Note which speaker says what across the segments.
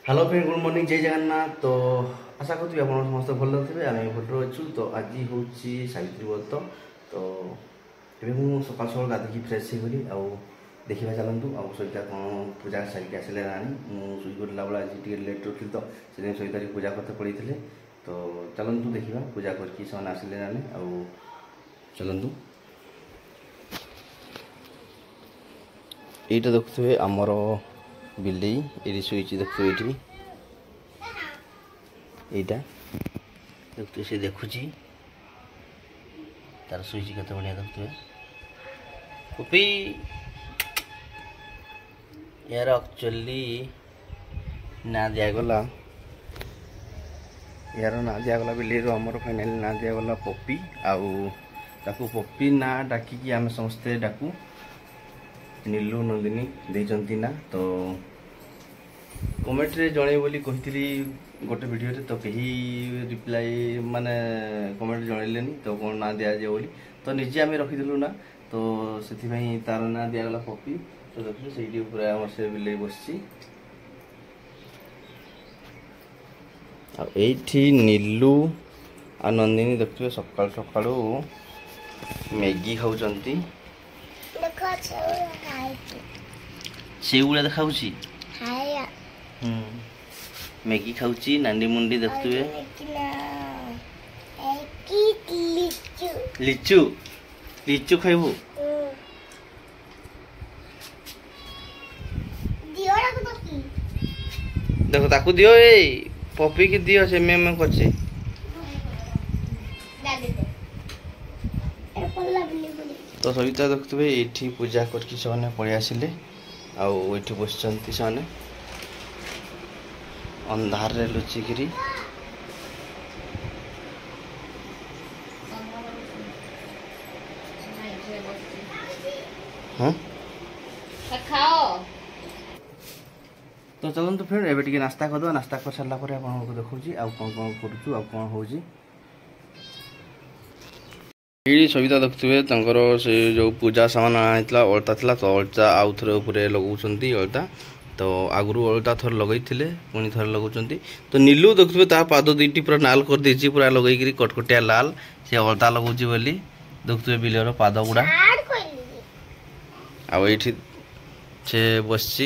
Speaker 1: Hello friend good morning जय जगन्नाथ। तो आशा करूँ आप समस्त भल थे आम भल अच्छु। तो आज हूँ सावित्री व्रत। तो ये मुझे सकाल सकाल गाधि फ्रेश होगी आउ देखा चलतु आउ सहिता कौन पूजा सारिक आसिले राणी मुझे गला बेला आज टे लेट उठी तो से सहित पूजा करते पड़े। तो चलतु देखा पूजा करके से आसिले राणी आउ चलतु यहीटा देखुए आमर बिल्ली ये शुई देखुए ये देखते से देखुची तार शुई कत बढ़िया देखुए पुपी यार एक्चुअली ना दिगला यार ना दिगला बिल्ली आमर फाइनाली ना दिगला पपी आकु पपी ना डाकिकी आम समस्ते डाकू नीलू नंदिनी देचंती ना। तो कमेंट रे जणे बोली कहितली गोटे वीडियो रे तो कहीं रिप्लाई माने कमेंट जनइलेनी तो कौन ना दिया जाए बोली तो निजे आम रखीलु ना। तो से तार ना दिगला पपी। तो देखिए से ऊपर आम से बिले बस एठी नीलू आ नंदिनी देखिए सकाल सकाल मैगी खाऊंती से देखा मैगी खाऊची नांडी मुंडी देखते लिचु लिचु खाइबू देखो ताकू दियो ए पपी की दियो से मैं करछे तो सविता देखते ये पूजा करके से पड़े आसिले आठी बस से अंधार रे लुचिकी हाँ तो चलते फ्रेंड एबे टिके नास्ता करदे नास्ता कर सारा पर आपको देखुची आ कौन कौन करूँ आ कौन हो सविता देखते से जो पूजा सामान आना अलता था तो अलता आउ थे लगौंट अलता तो आगु अलता थर लगे पुणी थर लगुंट। तो नीलू देखते ता पाद दुईटी पूरा नाल कर देछि पूरा लगे कटकटिया लाल से अलता लगुची बोली देखते बिलर पाद गुड़ा आठी से बस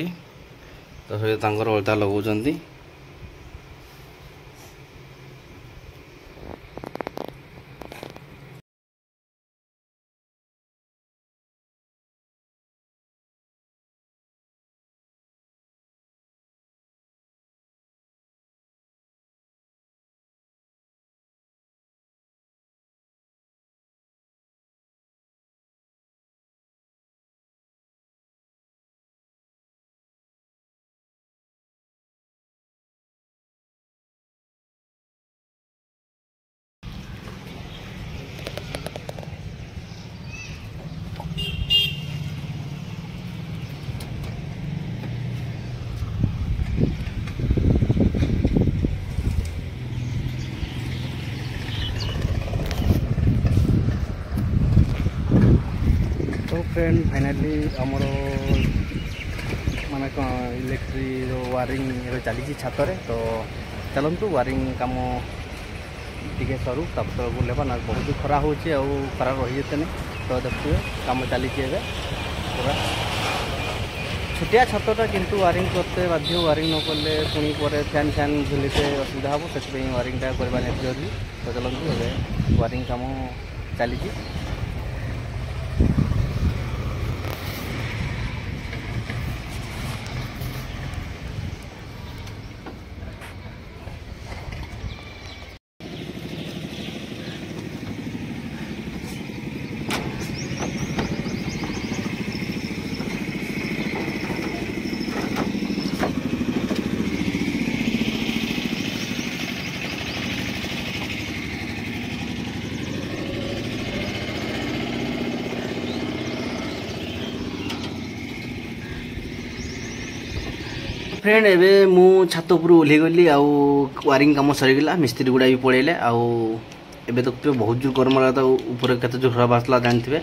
Speaker 1: तो से अलता लगौंट। तो फ्रेंड फाइनाली आमर माने इलेक्ट्रिक वायरिंग चली छाତରେ। तो चलतु वायरिंग काम टे सरू तब बुलेबा ना बहुत खरा हो खरा रही जेते। तो देखिए काम चली पूरा छोटिया छातटा किंतु वायरिंग करते बाध्य वायरिंग न कले पुणी पर फैन फैन झुलते असुविधा हम से वायरिंगटा करवा जरूरी। तो चलतु वायरिंग काम चली फ्रेंड एबे मु छात उपर ओल्हे गली वायरिंग काम सरीगला मिस्त्री गुड़ा भी पड़े एबे देखते बहुत जोर गरम लगा ऊपर केते जोर खरा बासला जानते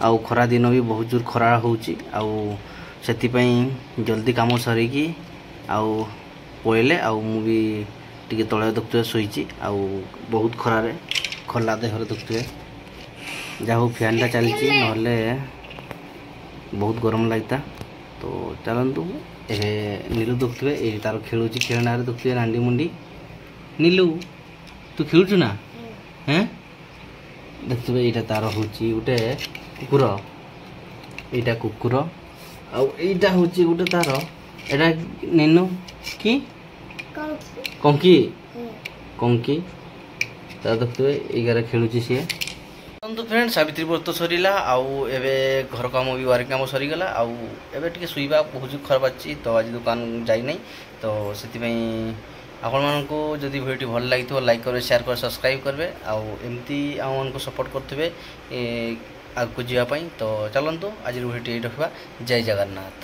Speaker 1: आउ खरा दिन भी बहुत जोर खरा होउची आउ सेति पई जल्दी काम सरीकी आउ ପଳେଇଲେ ଆଉ ମୁଁ ବି ଟିକେ ତଳେ ଦେଖୁଥିବେ ଶୋଇଛି ଆଉ ବହୁତ ଖରାରେ ଖୋଲା ଦେହରେ ଦେଖୁଥିବେ ଯାହା ହଉ ଫ୍ୟାନ୍ଟା ଚାଲିଛି ନହେଲେ ବହୁତ ଗରମ ଲାଗିତା। ତ ଚାଲନ୍ତୁ ଏବେ ନୀଲୁ ଦେଖୁଥିବେ ଏଇ ତାର ଖେଳୁଛି ଖେଳନାରେ ଦେଖୁଥିବେ ରାଣ୍ଡି ମୁଣ୍ଡି। ନୀଲୁ ତୁ ଖେଳୁଛୁ ନା? ହେଁ ଦେଖୁଥିବେ ଏଇଟା ତାର ହେଉଛି ଗୋଟେ କୁକୁର, ଏଇଟା କୁକୁର ଆଉ ଏଇଟା ହେଉଛି ଗୋଟେ ତାର ଏଇଟା ନିନୁ କି କଙ୍କି କଙ୍କି ତା ଦେଖୁଥିବେ ଏଇଗାରେ ଖେଳୁଛି ସିଏ। ଦେଖନ୍ତୁ ଫ୍ରେଣ୍ଡ ସାବିତ୍ରୀ ବ୍ରତ ସରିଲା ଆଉ ଏବେ ଘର କାମ ବି ୱାରିଂ କାମ ସରିଗଲା ଆଉ ଏବେ ଟିକେ ଶୋଇବା ବହୁତ ଖରାପ ଅଛି ତ ଆଜି ଦୋକାନ ଯାଇନାହିଁ। ତ ସେଥିପାଇଁ ଆପଣମାନଙ୍କୁ ଯଦି ଭିଡ଼ିଓଟି ଭଲ ଲାଗିଥିବ ଲାଇକ୍ କରିବେ, ସେୟାର କରିବେ, ସବସ୍କ୍ରାଇବ୍ କରିବେ ଆଉ ଏମିତି ଆମମାନଙ୍କୁ ସପୋର୍ଟ କରୁଥିବେ ଆଗକୁ ଯିବା ପାଇଁ। ତ ଚାଲନ୍ତୁ ଆଜିର ଭିଡ଼ିଓଟି ଏଇଠି ରଖିବା। ଜୟ ଜଗନ୍ନାଥ।